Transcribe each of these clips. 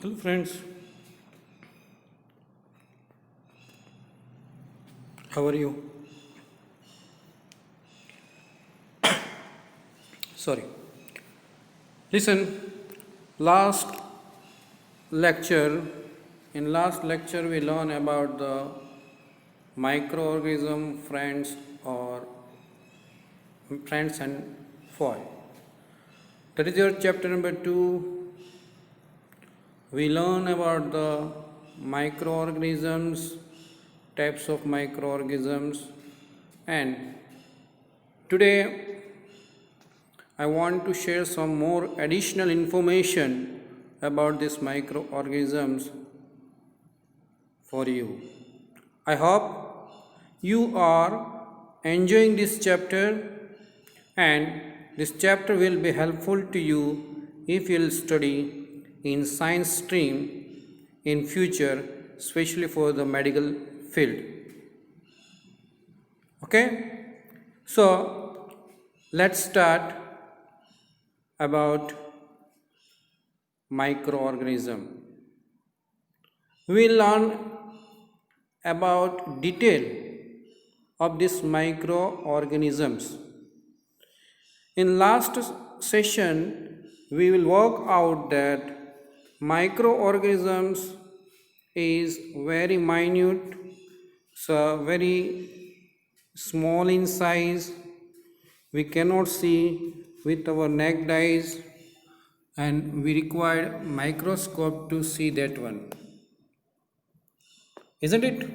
Hello friends, how are you? Sorry. Listen, last lecture, in last lecture we learn about the microorganism or friends and foil. That is your chapter number 2. We learn about the microorganisms, types of microorganisms, and today I want to share some more additional information about these microorganisms for you. I hope you are enjoying this chapter, and this chapter will be helpful to you if you will study in science stream in future, especially for the medical field. Okay? So let's start about microorganism. We will learn about detail of these microorganisms. In last session, we will work out that microorganisms is very minute, so very small in size. We cannot see with our naked eyes, and we require microscope to see that one, isn't it?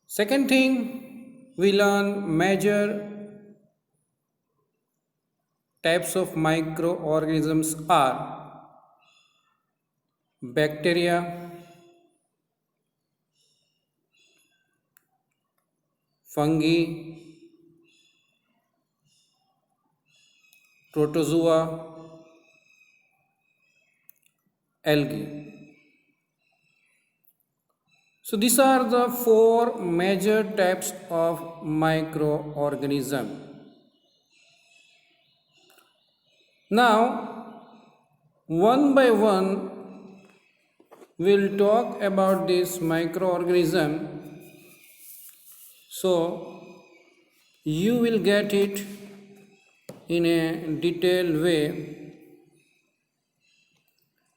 Second thing, we learn major types of microorganisms are bacteria, fungi, protozoa, algae. So these are the four major types of microorganism. Now, one by one, we'll talk about this microorganism, so you will get it in a detailed way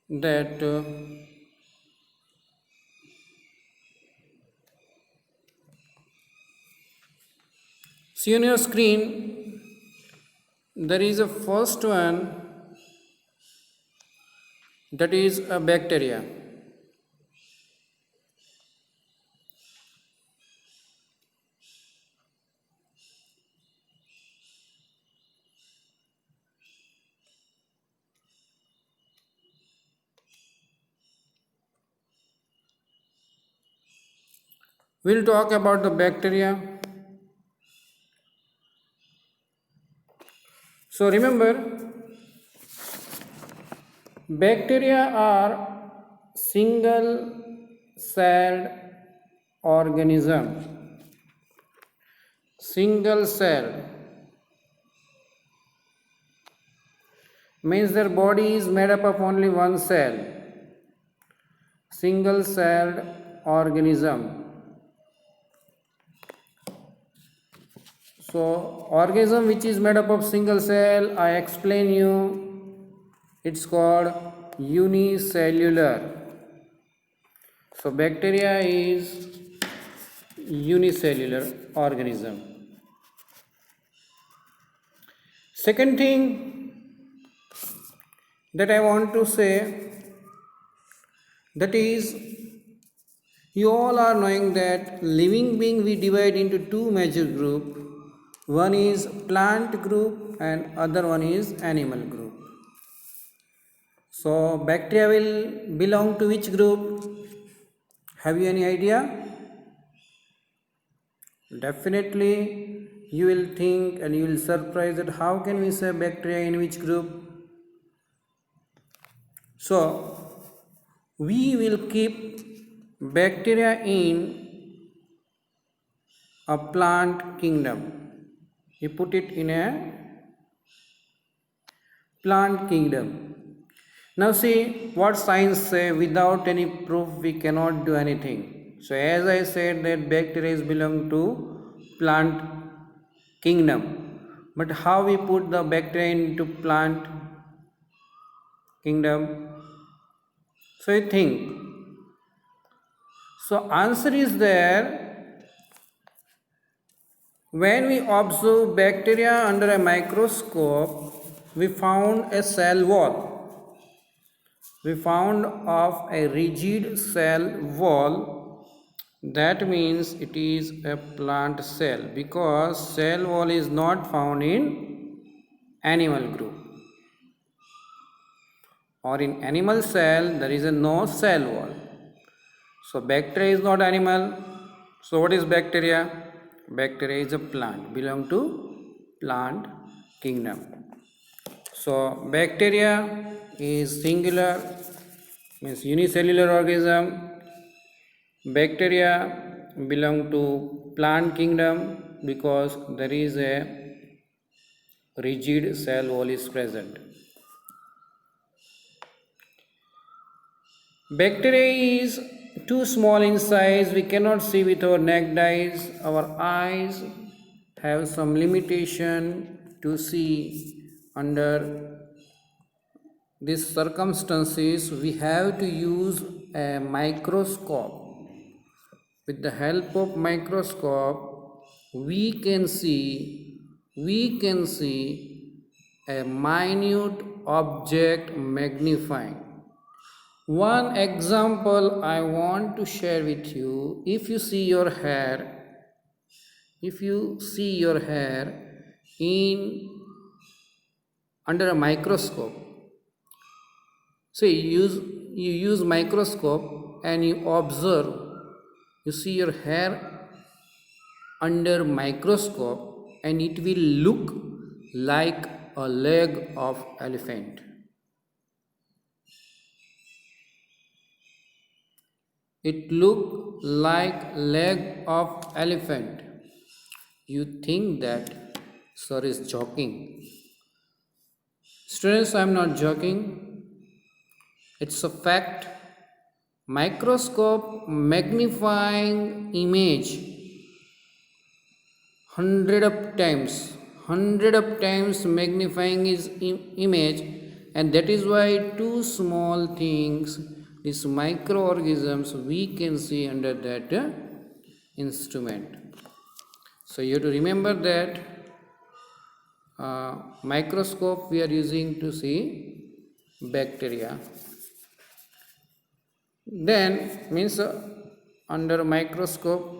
that see on your screen. There is a first one, that is a bacteria. We'll talk about the bacteria. So remember, bacteria are single celled organism. Single celled means their body is made up of only one cell. Single celled organism. So organism which is made up of single cell, I explain you, it's called unicellular. So bacteria is unicellular organism. Second thing that I want to say, that is, you all are knowing that living being we divide into two major group. One is plant group and other one is animal group. So bacteria will belong to which group? Have you any idea? Definitely you will think and you will surprise that how can we say bacteria in which group? So we will keep bacteria in a plant kingdom. We put it in a plant kingdom. Now see what science say, without any proof we cannot do anything. So as I said that bacteria belong to plant kingdom. But how we put the bacteria into plant kingdom? So you think. So answer is there. When we observe bacteria under a microscope, we found a cell wall. We found of a rigid cell wall. That means it is a plant cell, because cell wall is not found in animal group, or in animal cell there is a no cell wall. So bacteria is not animal. So what is bacteria? Bacteria is a plant, belong to plant kingdom. So bacteria is singular, means unicellular organism. Bacteria belong to plant kingdom because there is a rigid cell wall is present. Bacteria is too small in size, we cannot see with our naked eyes. Our eyes have some limitation to see under these circumstances. We have to use a microscope. With the help of microscope, we can see a minute object magnifying. One example I want to share with you. If you see your hair in under a microscope, so you use microscope and you observe, you see your hair under microscope and it will look like a leg of elephant. It look like leg of elephant. You think that sir is joking. Students, I am not joking. It's a fact. Microscope magnifying image 100 of times magnifying is image, and that is why two small things, these microorganisms, we can see under that instrument. So you have to remember that microscope we are using to see bacteria. Then means under microscope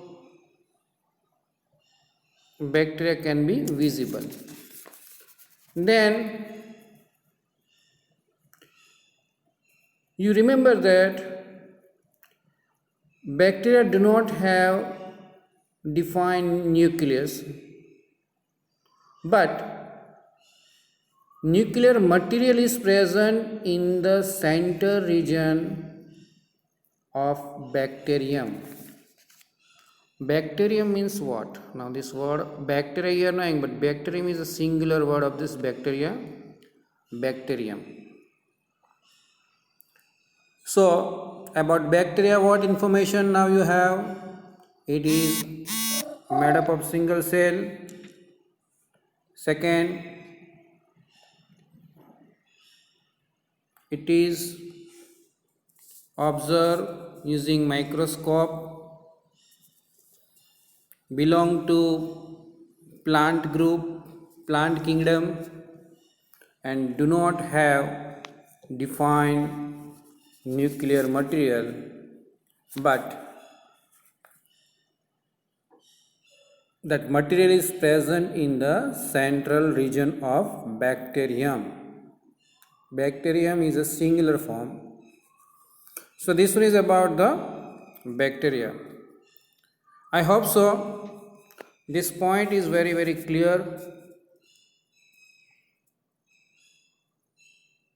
bacteria can be visible. Then you remember that bacteria do not have defined nucleus, but nuclear material is present in the center region of bacterium. Bacterium means what? Now this word bacteria you are knowing, but bacterium is a singular word of this bacteria, bacterium. So about bacteria, what information now you have? It is made up of single cell. Second, it is observed using microscope, belong to plant group, plant kingdom, and do not have defined nuclear material, but that material is present in the central region of bacterium. Bacterium is a singular form. So this one is about the bacteria. I hope so. This point is very, very clear.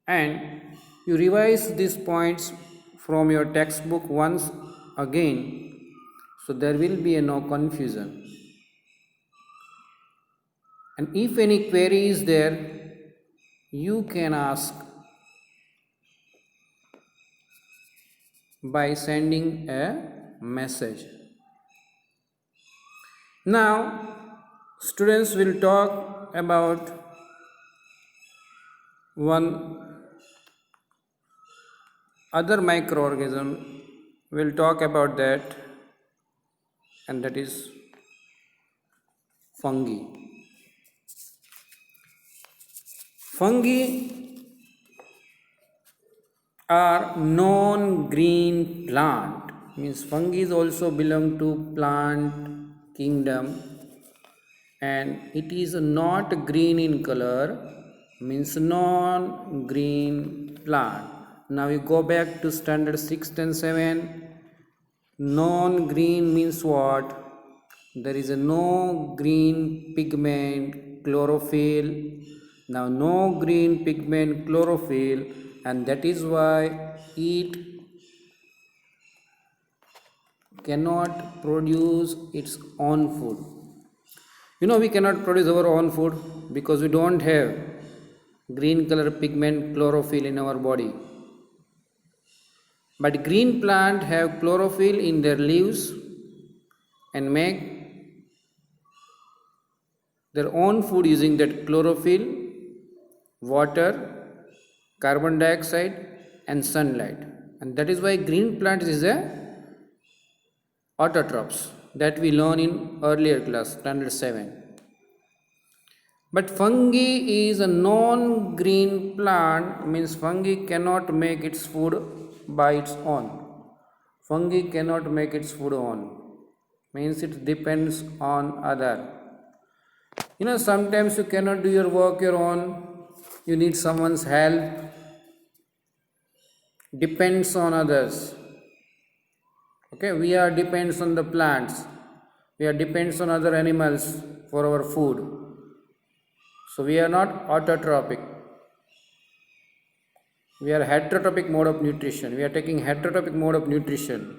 And you revise these points from your textbook once again, so there will be no confusion. And if any query is there, you can ask by sending a message. Now, students will talk about one other microorganism. We'll talk about that, and that is fungi. Fungi are non-green plant, means fungi also belong to plant kingdom, and it is not green in color, means non-green plant. Now we go back to standard 6 and 7. Non-green means what? There is a no green pigment chlorophyll. Now no green pigment chlorophyll, and that is why it cannot produce its own food. We cannot produce our own food because we don't have green color pigment chlorophyll in our body. But green plant have chlorophyll in their leaves and make their own food using that chlorophyll, water, carbon dioxide and sunlight. And that is why green plant is a autotrophs that we learn in earlier class, standard 7. But fungi is a non-green plant, means fungi cannot make its food by its own. Fungi cannot make its food on, means it depends on other. Sometimes you cannot do your work your own, you need someone's help, depends on others. Okay, we are depends on the plants, we are depends on other animals for our food. So we are not autotrophic. We are heterotrophic mode of nutrition. We are taking heterotrophic mode of nutrition.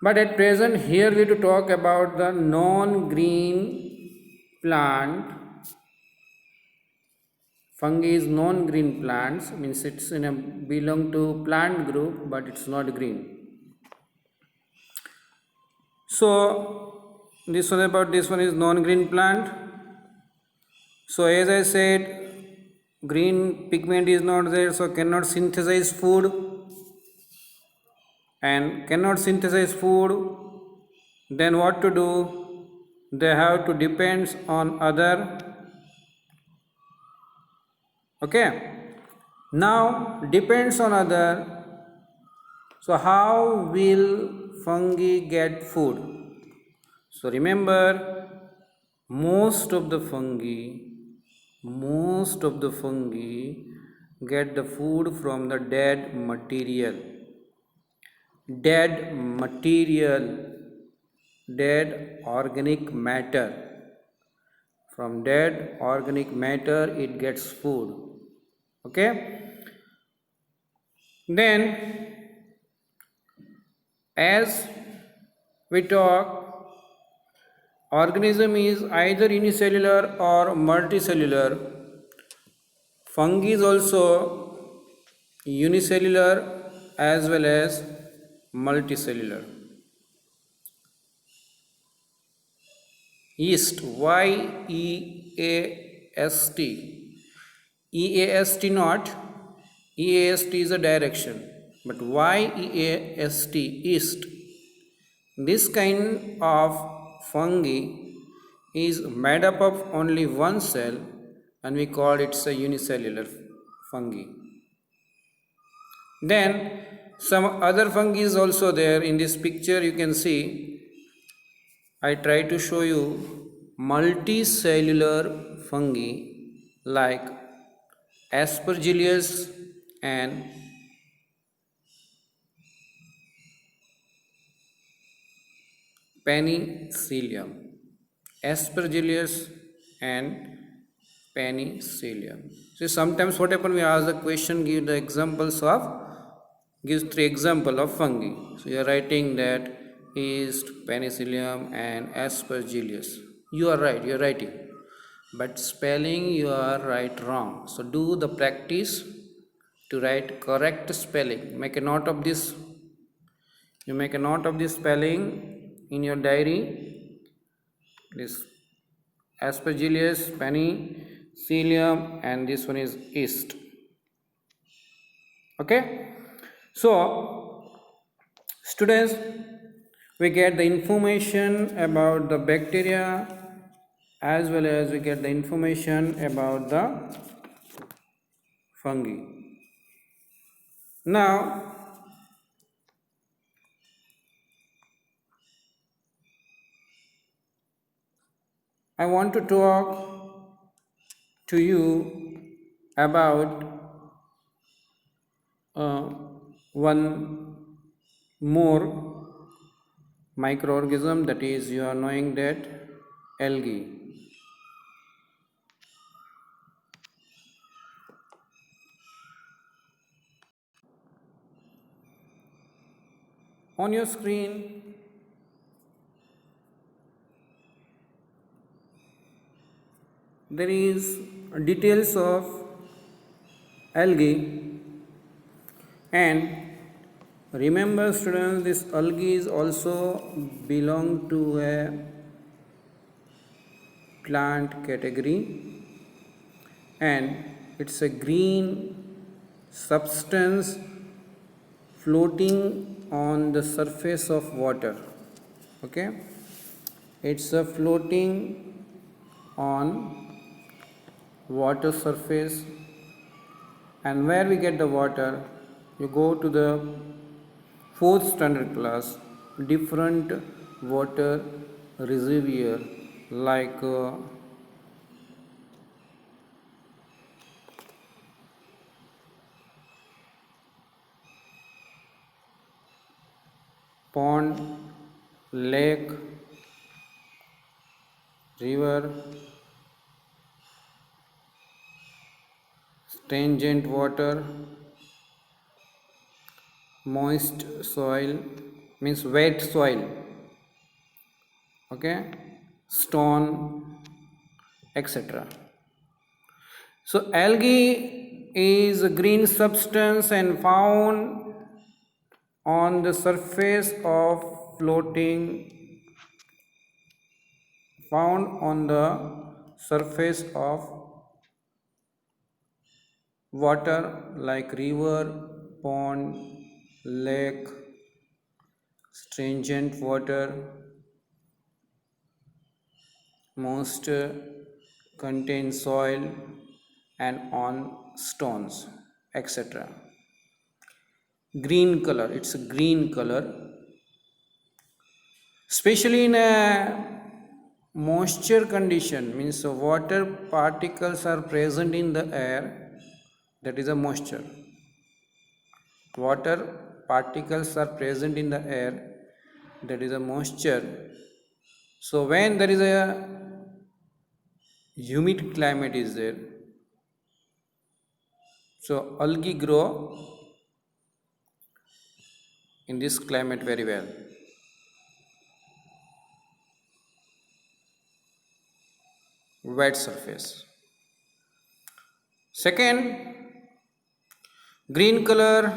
But at present here we to talk about the non-green plant. Fungi is non-green plants, means it's belong to plant group, but it's not green. So this one is non-green plant. So as I said, green pigment is not there, so cannot synthesize food, and cannot synthesize food, then what to do? They have to depend on other. Okay, now depends on other. So how will fungi get food? So remember, most of the fungi get the food from the dead material, dead organic matter. From dead organic matter it gets food. Okay, then as we talk, organism is either unicellular or multicellular. Fungi is also unicellular as well as multicellular. Yeast, Y-E-A-S-T. E-A-S-T not, E-A-S-T is a direction, but Y-E-A-S-T, yeast. This kind of fungi is made up of only one cell, and we call it a unicellular fungi. Then some other fungi is also there. In this picture you can see, I try to show you multicellular fungi like Aspergillus and Penicillium. Aspergillus and Penicillium. So sometimes what happens, we ask the question, gives 3 examples of fungi. So you are writing that yeast, Penicillium and Aspergillus. You are right, you are writing. But spelling you are wrong. So do the practice to write correct spelling. Make a note of this You make a note of this spelling in your diary. This Aspergillus penicillium, and this one is yeast. Okay, so students, we get the information about the bacteria as well as we get the information about the fungi. Now I want to talk to you about one more microorganism, that is, you are knowing that algae. On your screen there is details of algae, and remember students, this algae is also belong to a plant category, and it's a green substance floating on the surface of water. Okay, it's a floating on water surface. And where we get the water? You go to the 4th standard class, different water reservoir like pond, lake, river, stringent water, moist soil means wet soil, okay, stone, etc. So algae is a green substance and found on the surface of water like river, pond, lake, stringent water, most contain soil, and on stones, etc. Green color, it's a green color, especially in a moisture condition, means water particles are present in the air, that is a moisture. Water particles are present in the air, that is a moisture. So when there is a humid climate is there, so algae grow in this climate very well. Wet surface. Second, green color,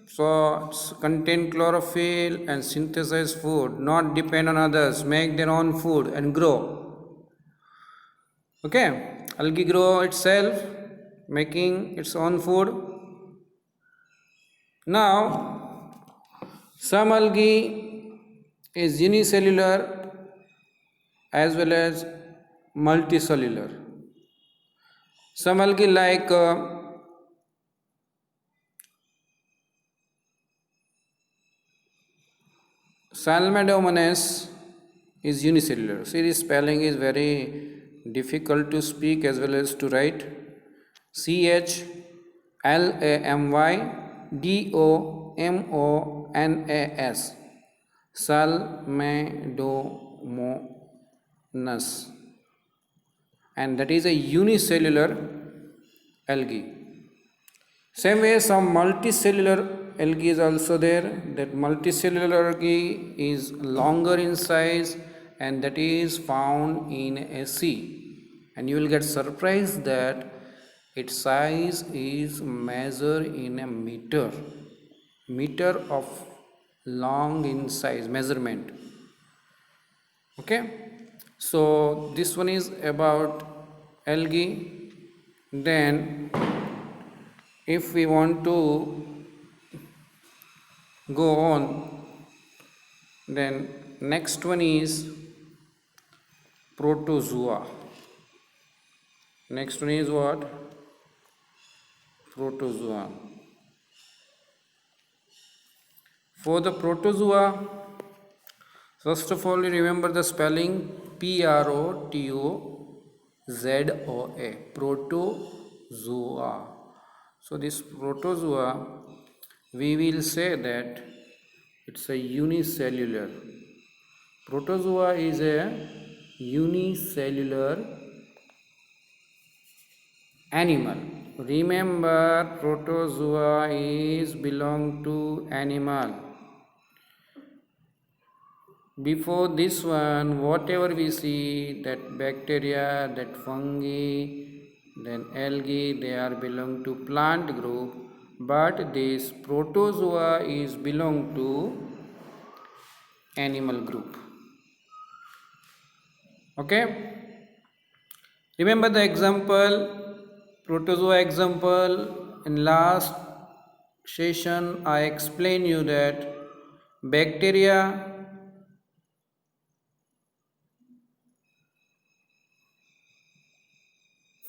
so contain chlorophyll and synthesize food, not depend on others, make their own food and grow. Okay, algae grow itself, making its own food. Now, some algae is unicellular as well as multicellular. Some algae like Salmodomonas is unicellular. See, this spelling is very difficult to speak as well as to write. Chlamadomonas. Salmodomonas. And that is a unicellular algae. Same way, some multicellular algae is also there. That multicellular algae is longer in size, and that is found in a sea. And you will get surprised that its size is measured in a meter of long in size measurement. Okay, so this one is about algae. Then if we want to go on, then next one is protozoa. Next one is what? Protozoa. For the protozoa, first of all, you remember the spelling Protozoa. Protozoa. So this protozoa, we will say that it's a unicellular. Protozoa is a unicellular animal. Remember, protozoa is belong to animal. Before this one, whatever we see, that bacteria, that fungi, then algae, they are belong to plant group, but this protozoa is belong to animal group. Okay, remember the example, protozoa example. In last session I explained you that bacteria,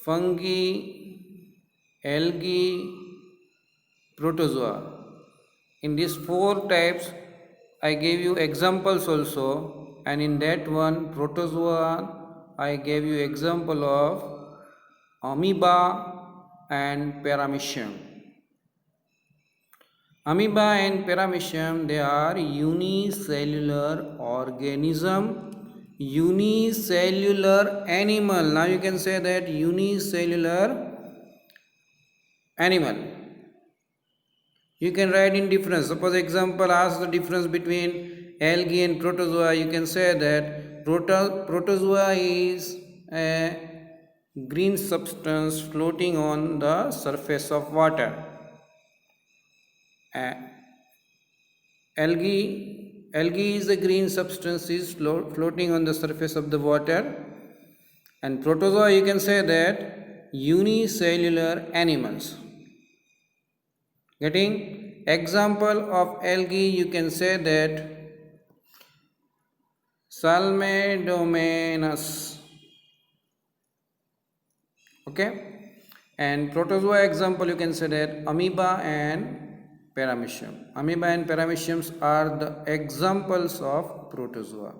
fungi, algae, protozoa. In these four types I gave you examples also, and in that one protozoa I gave you example of amoeba and paramecium. Amoeba and paramecium, they are unicellular organism, unicellular animal. Now you can say that unicellular animal. You can write in difference. Suppose example, ask the difference between algae and protozoa. You can say that protozoa is a green substance floating on the surface of water. Algae is a green substance is floating on the surface of the water, and protozoa, you can say that unicellular animals. Getting example of algae, you can say that Salmedomonas. Okay, and protozoa example, you can say that amoeba and paramecium. Amoeba and parameciums are the examples of protozoa.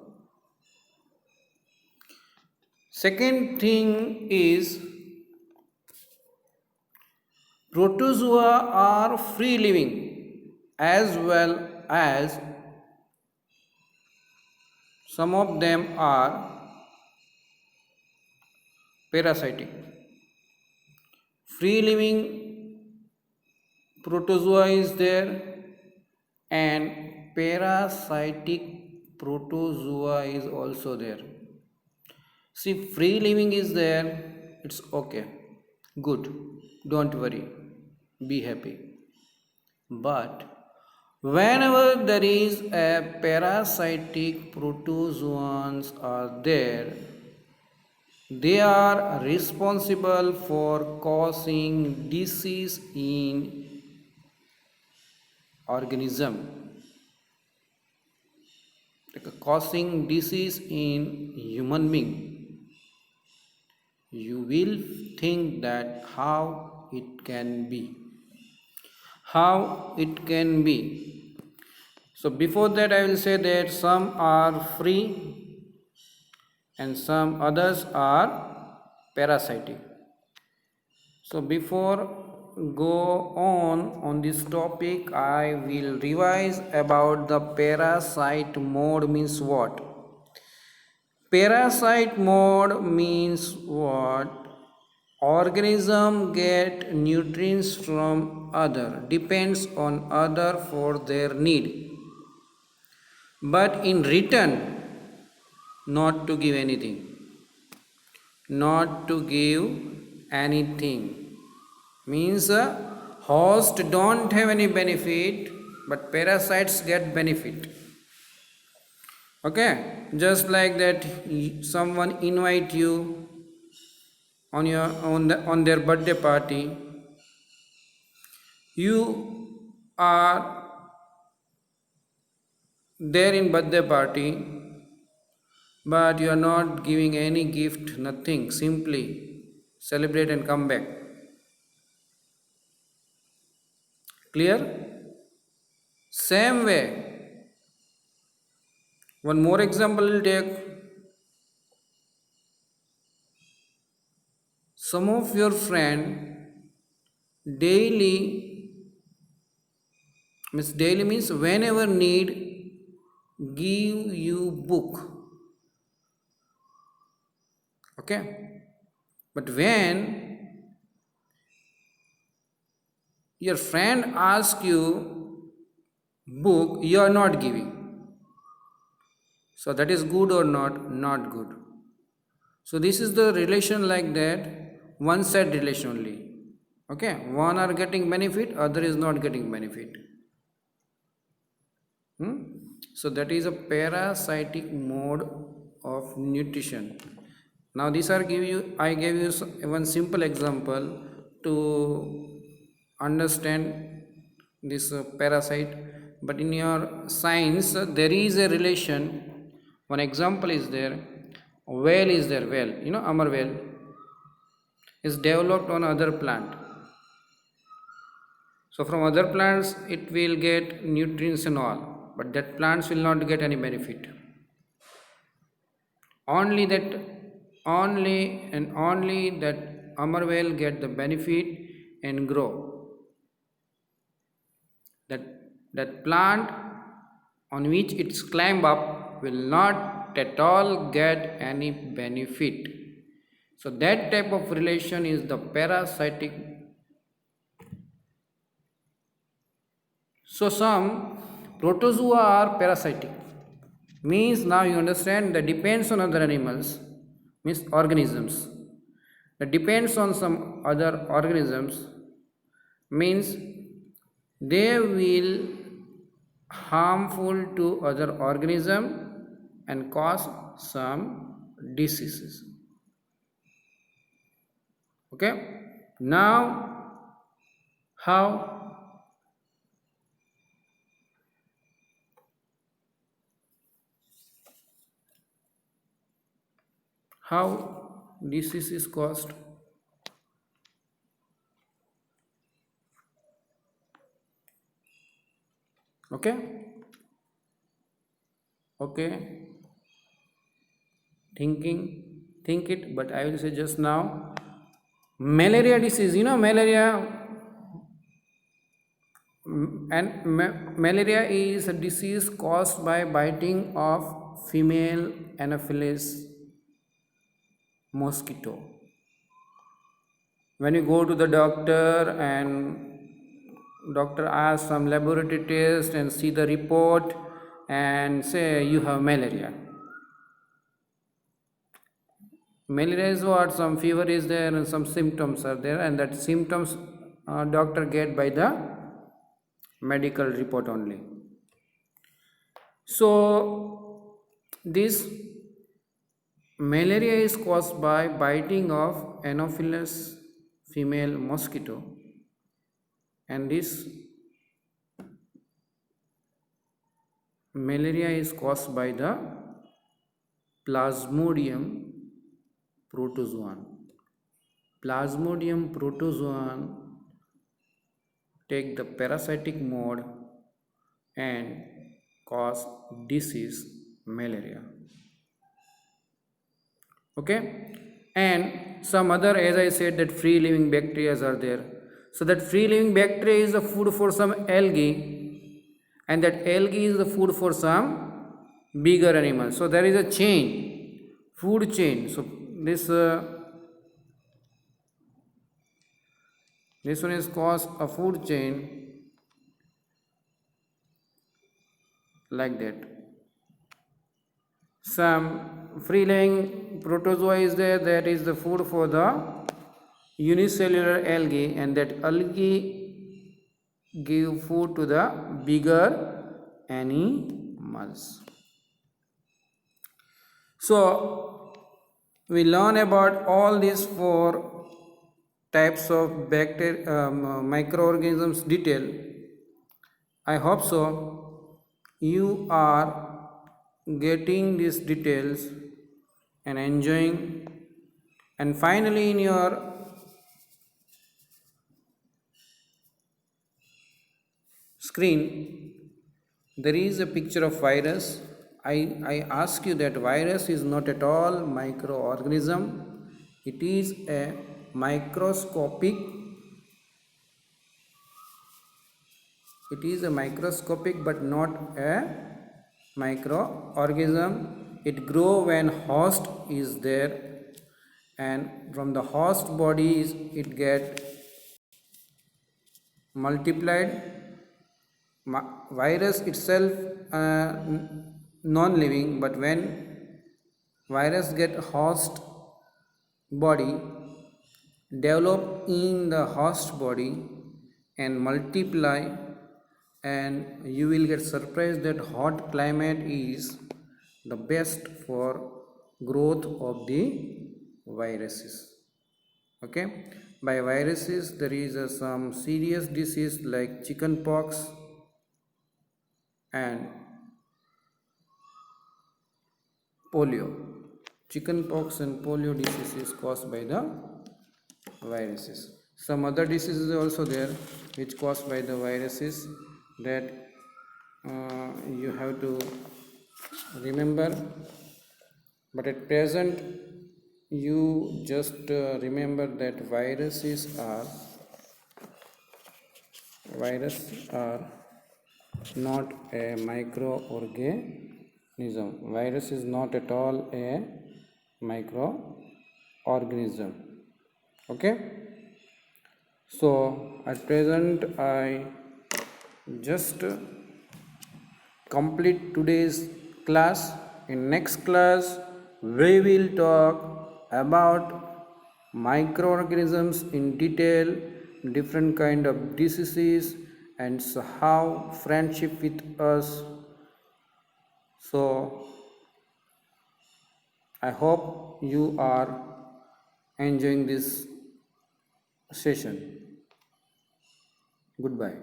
Second thing is, protozoa are free living as well as some of them are parasitic. Free living protozoa is there, and parasitic protozoa is also there. See, free living is there, it's okay, good, don't worry, be happy. But whenever there is a parasitic protozoans are there, they are responsible for causing disease in organism, like causing disease in human being. You will think that how it can be. So before that I will say that some are free and some others are parasitic. So before go on this topic, I will revise about the parasite mode means what. Parasite mode means what? Organism get nutrients from other, depends on other for their need, but in return not to give anything. Means host don't have any benefit, but parasites get benefit. Okay, just like that, someone invite you on on their birthday party. You are there in birthday party, but you are not giving any gift, nothing, simply celebrate and come back. Clear? Same way, one more example will take. Some of your friend daily, means whenever need, give you book. Okay, but when your friend asks you book, you are not giving. So that is good or not good. So this is the relation like that, one side relation only. Okay, one are getting benefit, other is not getting benefit. So that is a parasitic mode of nutrition. Now these are I gave you one simple example to understand this parasite, but in your science there is a relation. One example is there, whale is there, whale, Amar whale is developed on other plant. So from other plants it will get nutrients and all, but that plants will not get any benefit. Only that Amar whale get the benefit and grow. That plant on which it's climb up will not at all get any benefit. So that type of relation is the parasitic. So some protozoa are parasitic. Means now you understand that depends on other animals, means organisms. That depends on some other organisms, means they will harmful to other organism and cause some diseases. Okay, now how disease is caused? Okay, think it, but I will say just now, malaria disease, malaria. And malaria is a disease caused by biting of female Anopheles mosquito. When you go to the doctor and doctor asks some laboratory test and see the report and say you have malaria. Malaria is what? Some fever is there and some symptoms are there, and that symptoms doctor get by the medical report only. So this malaria is caused by biting of Anopheles female mosquito, and this malaria is caused by the Plasmodium protozoan. Plasmodium protozoan take the parasitic mode and cause disease malaria. Okay, and some other, as I said, that free living bacteria are there. So that free living bacteria is the food for some algae, and that algae is the food for some bigger animals. So there is a chain, food chain. So this one is called a food chain, like that. Some free living protozoa is there, that is the food for the unicellular algae, and that algae give food to the bigger animals. So we learn about all these four types of microorganisms detail. I hope so you are getting these details and enjoying. And finally, in your screen there is a picture of virus. I ask you that virus is not at all microorganism. It is a microscopic. It is a microscopic but not a microorganism. It grow when host is there, and from the host bodies it get multiplied. Virus itself non-living, but when virus get host body, develop in the host body and multiply, and you will get surprised that hot climate is the best for growth of the viruses. Okay, by viruses there is some serious disease like chicken pox and polio. Chicken pox and polio disease is caused by the viruses. Some other diseases are also there which caused by the viruses that you have to remember, but at present you just remember that viruses are not a microorganism. Virus is not at all a microorganism. Okay, so at present I just complete today's class. In next class we will talk about microorganisms in detail, different kind of diseases, and so how friendship with us. So I hope you are enjoying this session. Goodbye.